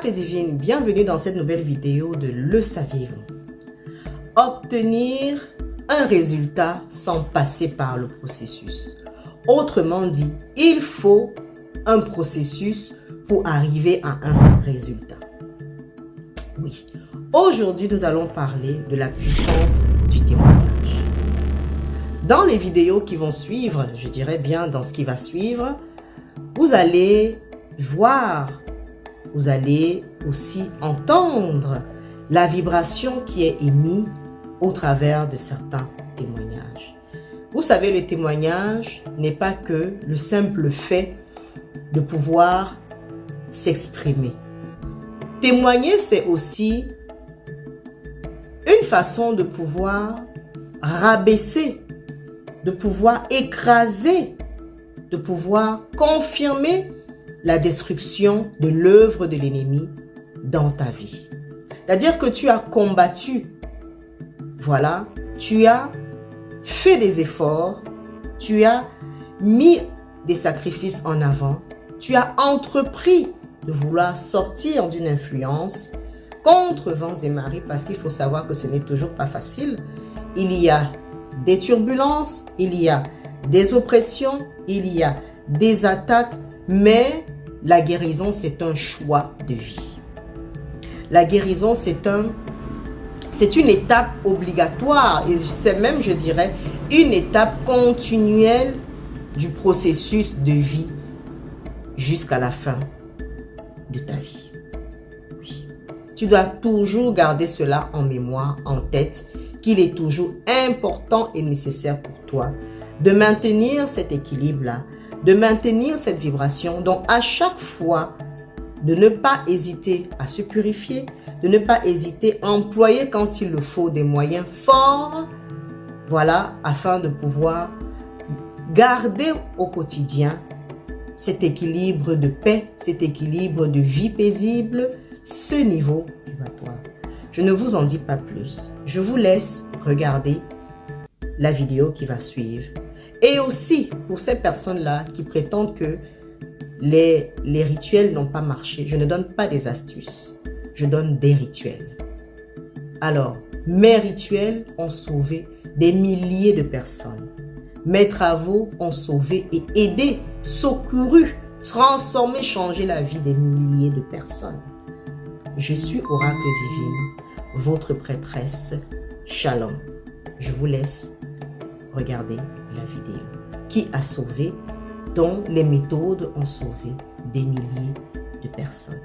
Oracle divine, bienvenue dans cette nouvelle vidéo de Le Saviez-vous. Obtenir un résultat sans passer par le processus. Autrement dit, il faut un processus pour arriver à un résultat. Oui, aujourd'hui nous allons parler de la puissance du témoignage. Dans les vidéos qui vont suivre, je dirais bien dans ce qui va suivre, vous allez voir, vous allez aussi entendre la vibration qui est émise au travers de certains témoignages. Vous savez, le témoignage n'est pas que le simple fait de pouvoir s'exprimer. Témoigner, c'est aussi une façon de pouvoir rabaisser, de pouvoir écraser, de pouvoir confirmer la destruction de l'œuvre de l'ennemi dans ta vie. C'est-à-dire que tu as combattu, voilà, tu as fait des efforts, tu as mis des sacrifices en avant, tu as entrepris de vouloir sortir d'une influence contre vents et marées, parce qu'il faut savoir que ce n'est toujours pas facile. Il y a des turbulences, il y a des oppressions, il y a des attaques, mais la guérison, c'est un choix de vie. La guérison, c'est une étape obligatoire et c'est même, je dirais, une étape continuelle du processus de vie jusqu'à la fin de ta vie. Oui. Tu dois toujours garder cela en mémoire, en tête, qu'il est toujours important et nécessaire pour toi de maintenir cet équilibre-là, de maintenir cette vibration. Donc, à chaque fois, de ne pas hésiter à se purifier, de ne pas hésiter à employer quand il le faut des moyens forts, voilà, afin de pouvoir garder au quotidien cet équilibre de paix, cet équilibre de vie paisible, ce niveau vibratoire. Je ne vous en dis pas plus. Je vous laisse regarder la vidéo qui va suivre. Et aussi, pour ces personnes-là qui prétendent que les rituels n'ont pas marché, je ne donne pas des astuces, je donne des rituels. Alors, mes rituels ont sauvé des milliers de personnes. Mes travaux ont sauvé et aidé, secouru, transformé, changé la vie des milliers de personnes. Je suis Oracle divine, votre prêtresse. Shalom. Je vous laisse regarder la vidéo. Qui a sauvé, dont les méthodes ont sauvé des milliers de personnes.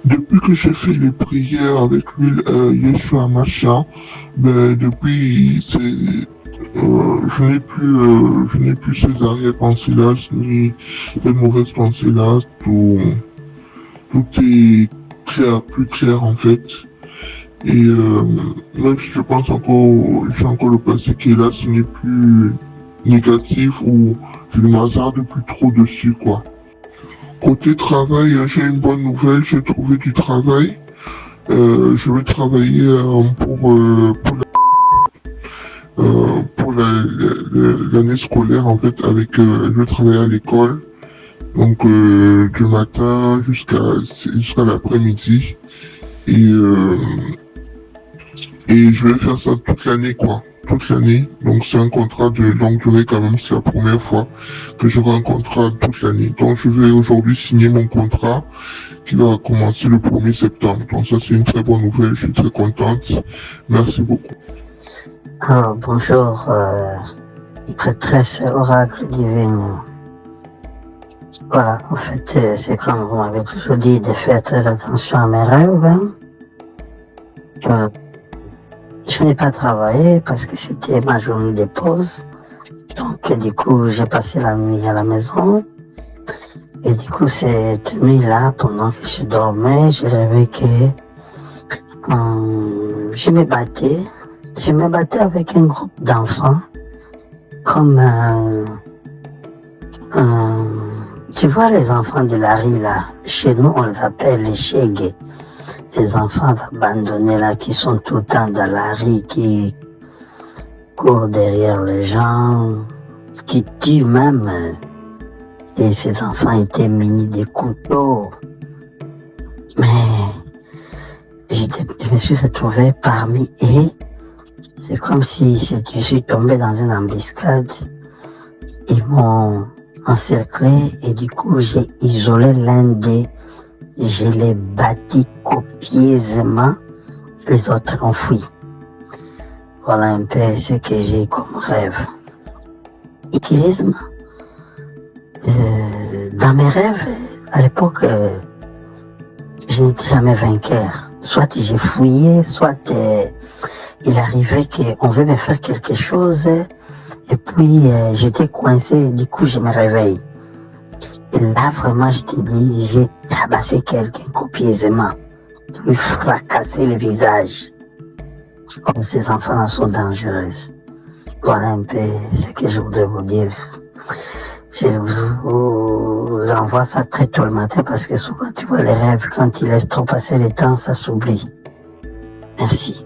Depuis que j'ai fait les prières avec l'huile Yeshua Masha, depuis je n'ai plus ces arrière-pensées-là, ni ces mauvaises pensées-là, tout est clair, plus clair en fait. Et même si je pense encore, j'ai encore le passé qui est là, ce n'est plus négatif ou je ne m'hasarde plus trop dessus quoi. Côté travail, j'ai une bonne nouvelle, j'ai trouvé du travail. Je vais travailler pour l'année scolaire en fait je vais travailler à l'école. Donc du matin jusqu'à l'après-midi. Et je vais faire ça toute l'année quoi. Toute l'année, donc c'est un contrat de longue durée quand même, c'est la première fois que j'aurai un contrat toute l'année. Donc je vais aujourd'hui signer mon contrat qui va commencer le 1er septembre. Donc ça c'est une très bonne nouvelle, je suis très contente. Merci beaucoup. Alors bonjour, prêtresse Oracle divine. Voilà, en fait c'est comme vous m'avez toujours dit de faire très attention à mes rêves. Je n'ai pas travaillé parce que c'était ma journée de pause. Donc, du coup, j'ai passé la nuit à la maison. Et du coup, cette nuit-là, pendant que je dormais, je rêvais que je me battais. Je me battais avec un groupe d'enfants comme Tu vois les enfants de la rue là, chez nous on les appelle les chégués. Les enfants abandonnés là qui sont tout le temps dans la rue, qui courent derrière les gens, qui tuent même. Et ces enfants étaient munis de couteaux. Mais je me suis retrouvé parmi eux. C'est comme si je suis tombé dans une embuscade. Ils m'ont encerclé et du coup j'ai isolé l'un d'eux. Je l'ai bâti copieusement. Les autres ont fui. Voilà un peu ce que j'ai comme rêve. Et curieusement, dans mes rêves, à l'époque, je n'étais jamais vainqueur. Soit j'ai fouillé, soit il arrivait qu'on veut me faire quelque chose et puis j'étais coincé, du coup je me réveille. Et là vraiment je te dis, j'ai tabassé quelqu'un copieusement, lui fracassé le visage. Oh, ces enfants-là sont dangereux. Voilà un peu ce que je voudrais vous dire. Je vous envoie ça très tôt le matin parce que souvent tu vois les rêves, quand ils laissent trop passer le temps, ça s'oublie. Merci.